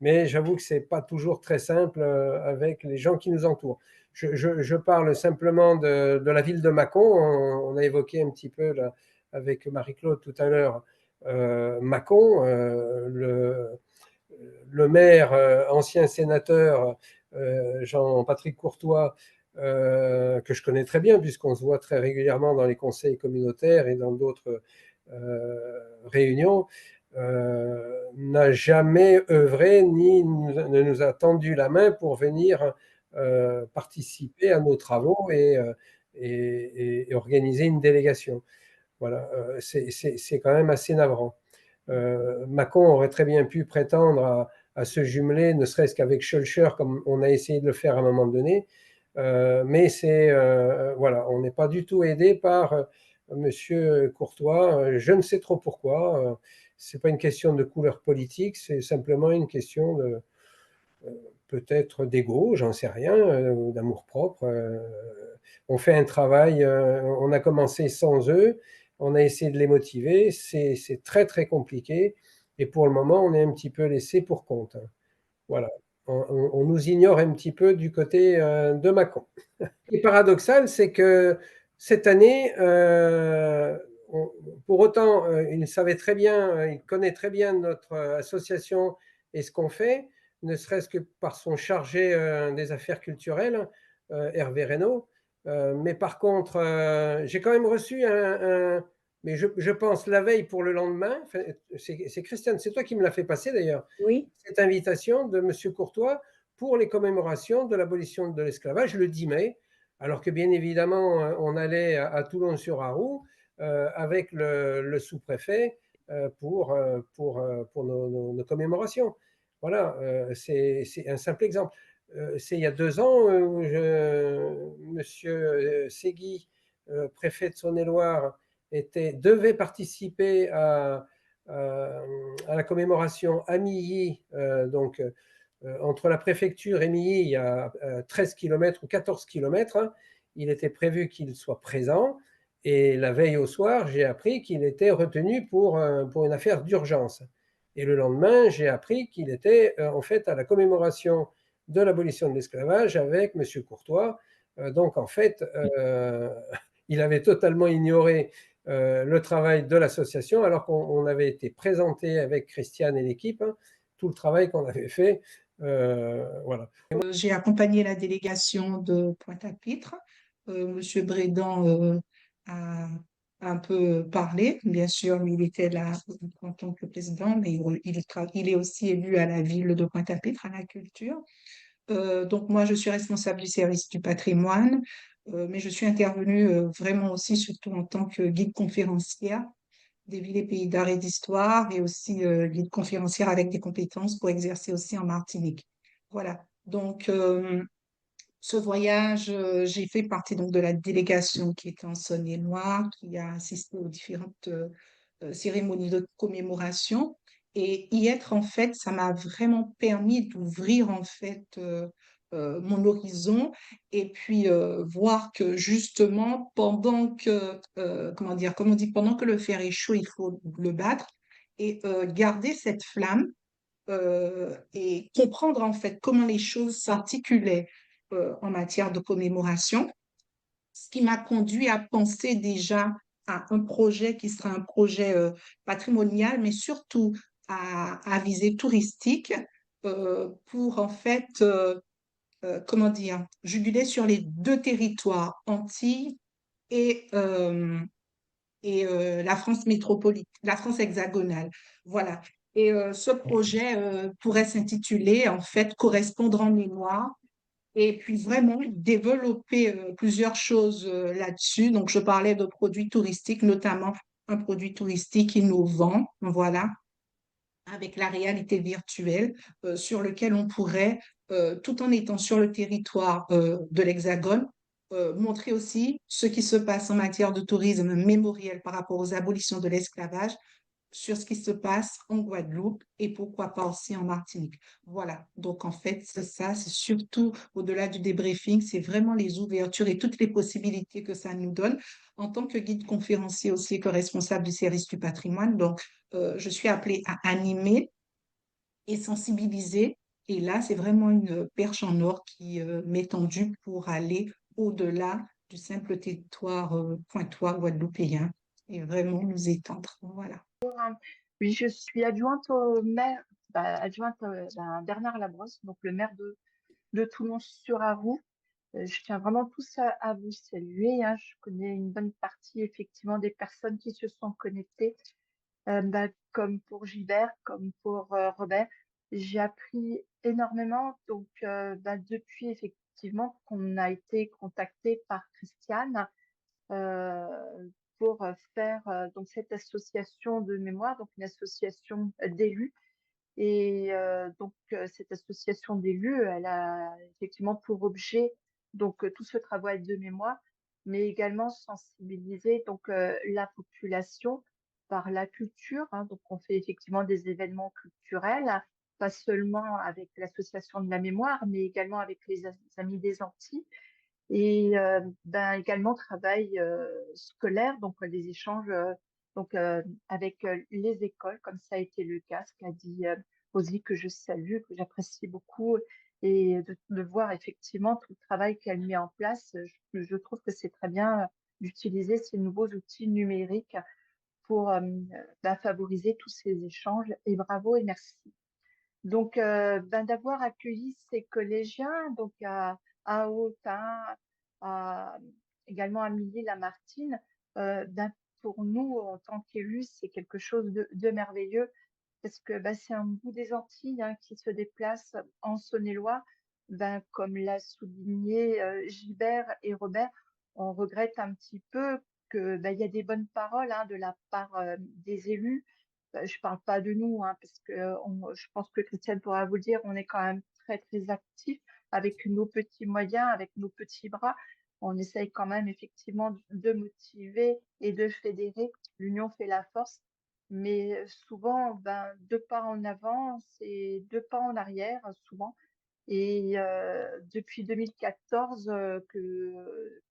mais j'avoue que c'est pas toujours très simple avec les gens qui nous entourent. Je parle simplement de la ville de Mâcon. On a évoqué un petit peu là, avec Marie-Claude tout à l'heure Mâcon, le maire, ancien sénateur Jean-Patrick Courtois, que je connais très bien puisqu'on se voit très régulièrement dans les conseils communautaires et dans d'autres réunions, n'a jamais œuvré ni ne nous a tendu la main pour venir participer à nos travaux et organiser une délégation. Voilà, c'est quand même assez navrant. Mâcon aurait très bien pu prétendre à se jumeler, ne serait-ce qu'avec Schulcher, comme on a essayé de le faire à un moment donné. Mais voilà, on n'est pas du tout aidé par Monsieur Courtois. Je ne sais trop pourquoi. C'est pas une question de couleur politique, c'est simplement une question de peut-être d'ego, j'en sais rien, d'amour-propre. On fait un travail, on a commencé sans eux, on a essayé de les motiver, c'est très très compliqué, et pour le moment, on est un petit peu laissé pour compte. Voilà, on nous ignore un petit peu du côté de Mâcon. Ce qui est paradoxal, c'est que cette année, pour autant, il savait très bien, il connaît très bien notre association et ce qu'on fait, ne serait-ce que par son chargé des affaires culturelles, Hervé Reynaud. Mais par contre, j'ai quand même reçu mais je pense la veille pour le lendemain, c'est Christiane, c'est toi qui me l'as fait passer d'ailleurs, Oui. cette invitation de M. Courtois pour les commémorations de l'abolition de l'esclavage le 10 mai, alors que bien évidemment, on allait à Toulon-sur-Arroux avec le sous-préfet pour nos commémorations. Voilà, c'est un simple exemple. C'est il y a 2 ans où Monsieur Ségui, préfet de Saône-et-Loire, devait participer à la commémoration à Milly, donc entre la préfecture et Milly, il y a 13 km ou 14 km. Hein. Il était prévu qu'il soit présent. Et la veille au soir, j'ai appris qu'il était retenu pour une affaire d'urgence. Et le lendemain, j'ai appris qu'il était en fait à la commémoration de l'abolition de l'esclavage avec M. Courtois. Donc en fait, il avait totalement ignoré le travail de l'association alors qu'on avait été présenté avec Christiane et l'équipe, hein, tout le travail qu'on avait fait. Voilà. J'ai accompagné la délégation de Pointe-à-Pitre. Monsieur Brédan a un peu parlé. Bien sûr, il était là en tant que président, mais il est aussi élu à la ville de Pointe-à-Pitre, à la culture. Donc moi, je suis responsable du service du patrimoine, mais je suis intervenue vraiment aussi, surtout en tant que guide conférencière des villes et pays d'art et d'histoire, et aussi guide conférencière avec des compétences pour exercer aussi en Martinique. Voilà. Donc, ce voyage, j'ai fait partie donc de la délégation qui était en Saône-et-Loire, qui a assisté aux différentes cérémonie de commémoration. Et y être, en fait, ça m'a vraiment permis d'ouvrir, en fait, mon horizon et puis voir que justement, pendant que, comment dire, comme on dit, pendant que le fer est chaud, il faut le battre et garder cette flamme et comprendre, en fait, comment les choses s'articulaient en matière de commémoration, ce qui m'a conduit à penser déjà à un projet qui sera un projet patrimonial, mais surtout à visée touristique pour en fait, comment dire, juguler sur les deux territoires, Antilles et, la France métropolitaine, la France hexagonale. Voilà. Et ce projet pourrait s'intituler, en fait, Correspondre en mémoire et puis vraiment développer plusieurs choses là-dessus. Donc, je parlais de produits touristiques, notamment un produit touristique innovant, voilà, avec la réalité virtuelle, sur lequel on pourrait, tout en étant sur le territoire de l'Hexagone, montrer aussi ce qui se passe en matière de tourisme mémoriel par rapport aux abolitions de l'esclavage, sur ce qui se passe en Guadeloupe et pourquoi pas aussi en Martinique. Voilà, donc en fait, c'est ça, c'est surtout au-delà du débriefing, c'est vraiment les ouvertures et toutes les possibilités que ça nous donne. En tant que guide conférencier aussi et que responsable du service du patrimoine, donc je suis appelée à animer et sensibiliser. Et là, c'est vraiment une perche en or qui m'est tendue pour aller au-delà du simple territoire pointois guadeloupéen et vraiment nous étendre. Voilà. Oui, je suis adjointe au maire, adjointe à Bernard Labrosse, donc le maire de Toulon-sur-Arroux. Je tiens vraiment tous à vous saluer, hein. Je connais une bonne partie effectivement des personnes qui se sont connectées, comme pour Gilbert, comme pour Robert. J'ai appris énormément, donc depuis effectivement qu'on a été contacté par Christiane euh, pour faire donc cette association de mémoire, donc une association d'élus. Et cette association d'élus, elle a effectivement pour objet donc tout ce travail de mémoire, mais également sensibiliser donc la population par la culture, hein. Donc on fait effectivement des événements culturels, pas seulement avec l'association de la mémoire, mais également avec les Amis des Antilles et également travail scolaire, donc les échanges avec les écoles, comme ça a été le cas, ce qu'a dit Rosie, que je salue, que j'apprécie beaucoup, et de voir effectivement tout le travail qu'elle met en place. Je trouve que c'est très bien d'utiliser ces nouveaux outils numériques pour favoriser tous ces échanges, et bravo et merci. Donc, d'avoir accueilli ces collégiens, donc à Autun, également à Milly-la-Martine, pour nous, en tant qu'élus, c'est quelque chose de merveilleux parce que c'est un bout des Antilles, hein, qui se déplace en Saône-et-Loire. Comme l'a souligné Gilbert et Robert, on regrette un petit peu que il y a des bonnes paroles, hein, de la part des élus. Je parle pas de nous, hein, parce que je pense que Christiane pourra vous le dire, on est quand même très, très actifs avec nos petits moyens, avec nos petits bras. On essaye quand même effectivement de motiver et de fédérer. L'union fait la force. Mais souvent, deux pas en avant, c'est deux pas en arrière, souvent. Et depuis 2014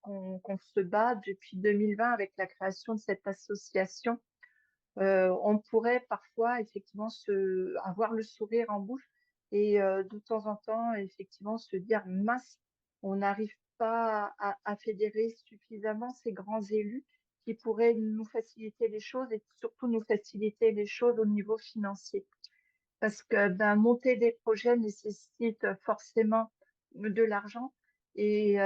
qu'on se bat, depuis 2020 avec la création de cette association, on pourrait parfois effectivement avoir le sourire en bouche et de temps en temps effectivement se dire mince, on n'arrive pas à fédérer suffisamment ces grands élus qui pourraient nous faciliter les choses et surtout nous faciliter les choses au niveau financier. Parce que monter des projets nécessite forcément de l'argent et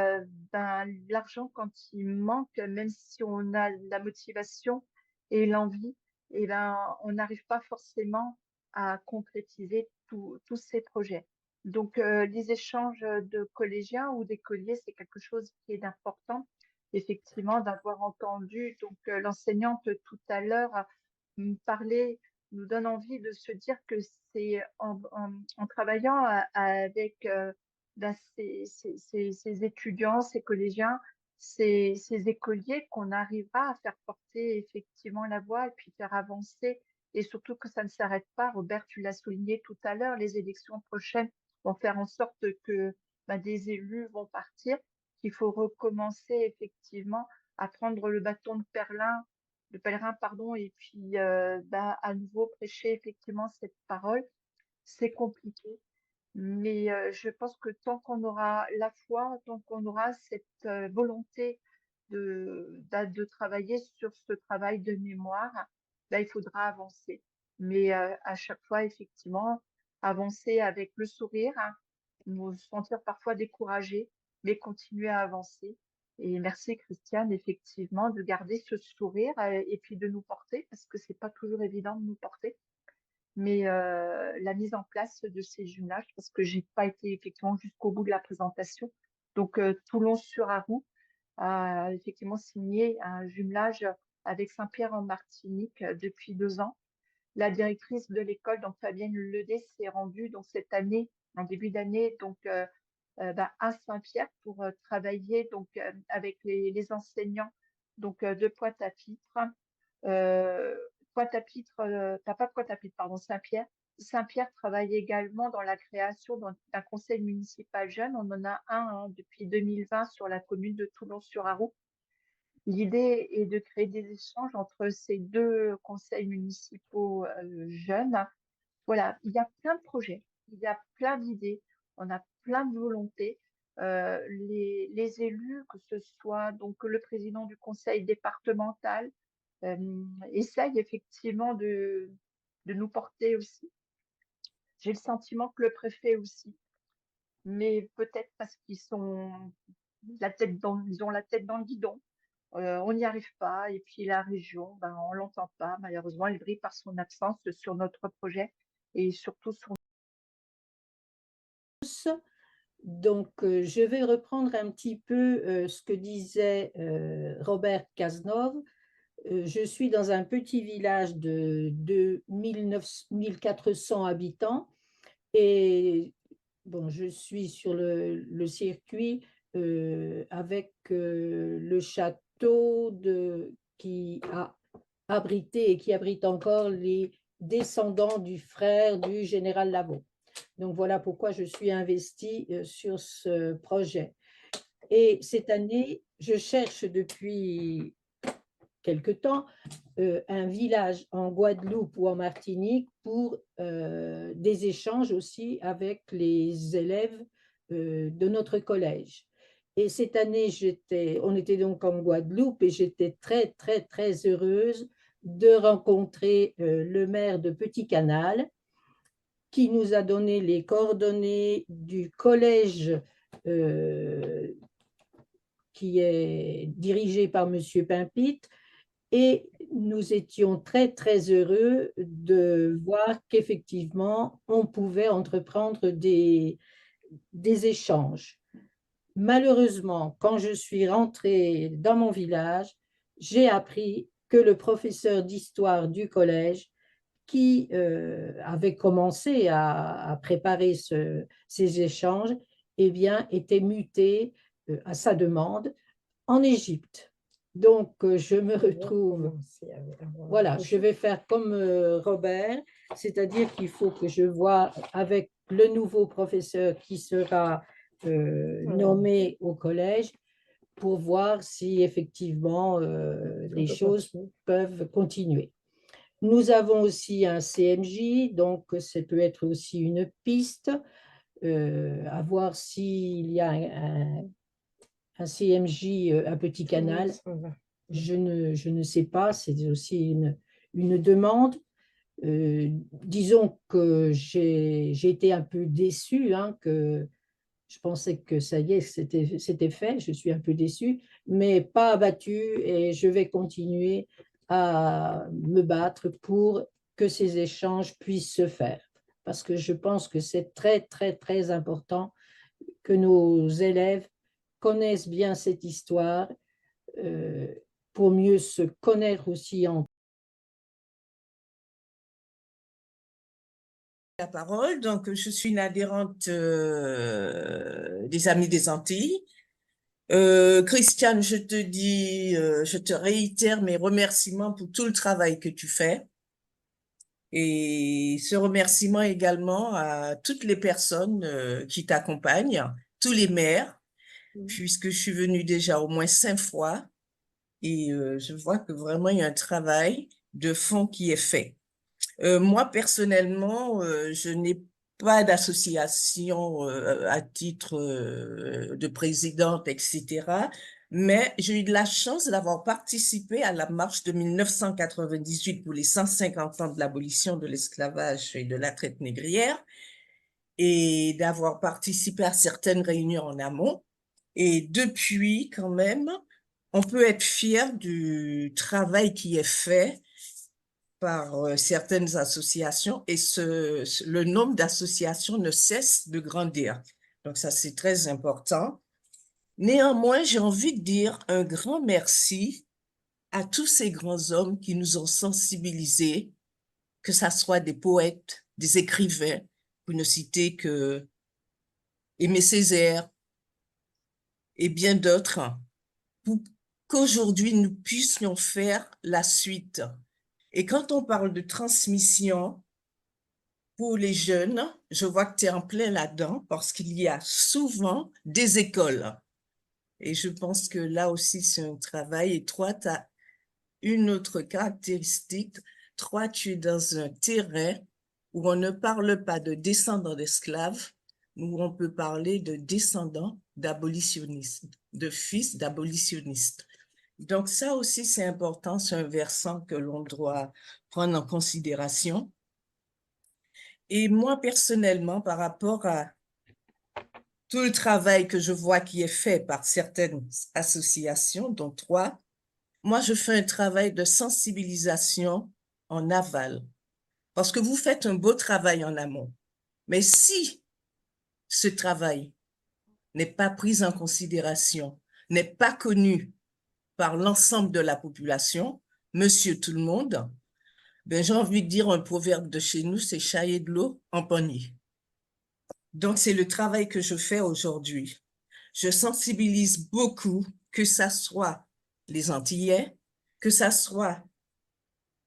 l'argent quand il manque, même si on a la motivation et l'envie, et on n'arrive pas forcément à concrétiser tous ces projets. Donc, les échanges de collégiens ou d'écoliers, c'est quelque chose qui est important, effectivement, d'avoir entendu. Donc, l'enseignante tout à l'heure parler nous donne envie de se dire que c'est en travaillant avec ces étudiants, ces collégiens, ces écoliers qu'on arrivera à faire porter effectivement la voix et puis faire avancer. Et surtout que ça ne s'arrête pas. Robert, tu l'as souligné tout à l'heure, les élections prochaines vont faire en sorte que des élus vont partir, qu'il faut recommencer effectivement à prendre le bâton de pèlerin, pardon, et puis à nouveau prêcher effectivement cette parole. C'est compliqué. Mais je pense que tant qu'on aura la foi, tant qu'on aura cette volonté de travailler sur ce travail de mémoire, il faudra avancer. Mais à chaque fois, effectivement, avancer avec le sourire, hein, nous sentir parfois découragés, mais continuer à avancer. Et merci Christiane, effectivement, de garder ce sourire et puis de nous porter, parce que c'est pas toujours évident de nous porter. Mais la mise en place de ces jumelages, parce que j'ai pas été effectivement jusqu'au bout de la présentation. Donc Toulon-sur-Arroux a effectivement signé un jumelage avec Saint-Pierre en Martinique depuis 2 ans. La directrice de l'école, donc Fabienne Ledé, s'est rendue donc cette année, en début d'année, donc à Saint-Pierre pour travailler donc avec les enseignants donc de Pointe-à-Pitre. Pointe-à-Pitre, pas Pointe-à-Pitre, pardon, Saint-Pierre. Saint-Pierre travaille également dans la création d'un conseil municipal jeune. On en a un depuis 2020 sur la commune de Toulon-sur-Arroux. L'idée est de créer des échanges entre ces 2 conseils municipaux jeunes. Voilà, il y a plein de projets, il y a plein d'idées, on a plein de volontés. Les élus, que ce soit donc le président du conseil départemental, essayent effectivement de nous porter aussi. J'ai le sentiment que le préfet aussi, mais peut-être parce qu'ils ont la tête dans le guidon. On n'y arrive pas. Et puis la région, on l'entend pas. Malheureusement, elle brille par son absence sur notre projet et surtout sur. Donc, je vais reprendre un petit peu ce que disait Robert Cazenove. Je suis dans un petit village de 1400 habitants et bon, je suis sur le circuit avec le château qui a abrité et qui abrite encore les descendants du frère du général Lavaux. Donc voilà pourquoi je suis investie sur ce projet. Et cette année, je cherche depuis quelque temps un village en Guadeloupe ou en Martinique pour des échanges aussi avec les élèves de notre collège. Et cette année, on était donc en Guadeloupe et j'étais très, très, très heureuse de rencontrer le maire de Petit Canal qui nous a donné les coordonnées du collège qui est dirigé par M. Pimpit. Et nous étions très, très heureux de voir qu'effectivement, on pouvait entreprendre des échanges. Malheureusement, quand je suis rentrée dans mon village, j'ai appris que le professeur d'histoire du collège, qui avait commencé à préparer ces échanges, eh bien, était muté à sa demande en Égypte. Donc, je me retrouve, voilà, je vais faire comme Robert, c'est-à-dire qu'il faut que je vois avec le nouveau professeur qui sera nommé au collège pour voir si effectivement les choses peuvent continuer. Nous avons aussi un CMJ, donc ça peut être aussi une piste, à voir s'il y a un CMJ à Petit Canal. Je ne sais pas, c'est aussi une demande. Disons que j'ai été un peu déçue, hein, que je pensais que ça y est, c'était fait, je suis un peu déçue, mais pas abattue et je vais continuer à me battre pour que ces échanges puissent se faire. Parce que je pense que c'est très, très, très important que nos élèves connaissent bien cette histoire pour mieux se connaître aussi en la parole. Donc, je suis une adhérente des Amis des Antilles Christiane, je te réitère mes remerciements pour tout le travail que tu fais. Et ce remerciement également à toutes les personnes qui t'accompagnent, tous les maires, puisque je suis venue déjà au moins 5 fois. Et je vois que vraiment, il y a un travail de fond qui est fait. Moi, personnellement, je n'ai pas d'association à titre de présidente, etc. Mais j'ai eu de la chance d'avoir participé à la marche de 1998 pour les 150 ans de l'abolition de l'esclavage et de la traite négrière et d'avoir participé à certaines réunions en amont. Et depuis, quand même, on peut être fier du travail qui est fait par certaines associations et le nombre d'associations ne cesse de grandir. Donc ça, c'est très important. Néanmoins, j'ai envie de dire un grand merci à tous ces grands hommes qui nous ont sensibilisés, que ce soit des poètes, des écrivains, pour ne citer que Aimé Césaire et bien d'autres, pour qu'aujourd'hui nous puissions faire la suite. Et quand on parle de transmission pour les jeunes, je vois que tu es en plein là-dedans parce qu'il y a souvent des écoles. Et je pense que là aussi, c'est un travail. Et toi, tu as une autre caractéristique. Toi, tu es dans un terrain où on ne parle pas de descendants d'esclaves, où on peut parler de descendants d'abolitionnistes, de fils d'abolitionnistes. Donc ça aussi, c'est important, c'est un versant que l'on doit prendre en considération. Et moi, personnellement, par rapport à tout le travail que je vois qui est fait par certaines associations, dont 3, moi, je fais un travail de sensibilisation en aval. Parce que vous faites un beau travail en amont. Mais si ce travail n'est pas pris en considération, n'est pas connu par l'ensemble de la population, monsieur tout le monde, ben, j'ai envie de dire un proverbe de chez nous, c'est chailler de l'eau en panier. Donc, c'est le travail que je fais aujourd'hui. Je sensibilise beaucoup, que ça soit les Antillais, que ça soit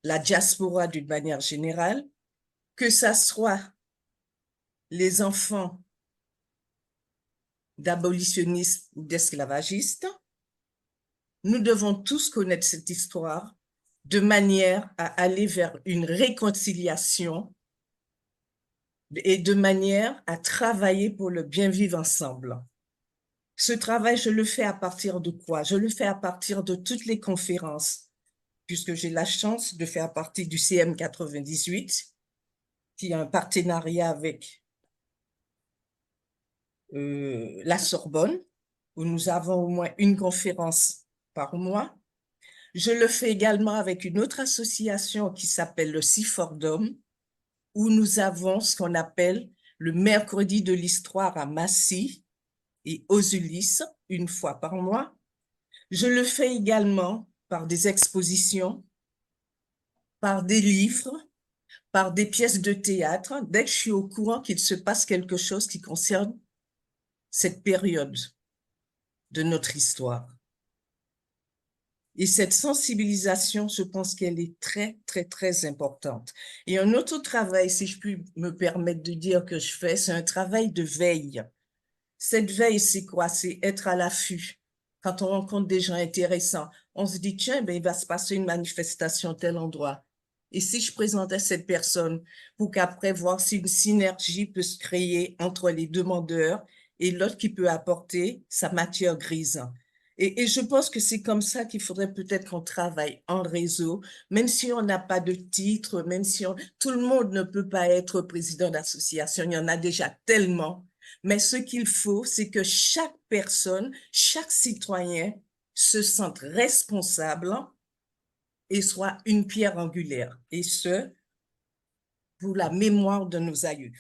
la diaspora d'une manière générale, que ça soit les enfants d'abolitionnistes ou d'esclavagistes. Nous devons tous connaître cette histoire de manière à aller vers une réconciliation et de manière à travailler pour le bien vivre ensemble. Ce travail, je le fais à partir de quoi? Je le fais à partir de toutes les conférences, puisque j'ai la chance de faire partie du CM 98, qui a un partenariat avec la Sorbonne, où nous avons au moins une conférence par mois. Je le fais également avec une autre association qui s'appelle le CIFORDOM, où nous avons ce qu'on appelle le mercredi de l'histoire à Massy et aux Ulysses, une fois par mois. Je le fais également par des expositions, par des livres, par des pièces de théâtre, dès que je suis au courant qu'il se passe quelque chose qui concerne cette période de notre histoire. Et cette sensibilisation, je pense qu'elle est très, très, très importante. Et un autre travail, si je puis me permettre de dire que je fais, c'est un travail de veille. Cette veille, c'est quoi? C'est être à l'affût. Quand on rencontre des gens intéressants, on se dit, tiens, ben, il va se passer une manifestation à tel endroit. Et si je présentais cette personne pour qu'après voir si une synergie peut se créer entre les demandeurs et l'autre qui peut apporter sa matière grise. Et je pense que c'est comme ça qu'il faudrait peut-être qu'on travaille en réseau, même si on n'a pas de titre, même si tout le monde ne peut pas être président d'association, il y en a déjà tellement. Mais ce qu'il faut, c'est que chaque personne, chaque citoyen se sente responsable et soit une pierre angulaire, et ce, pour la mémoire de nos aïeux.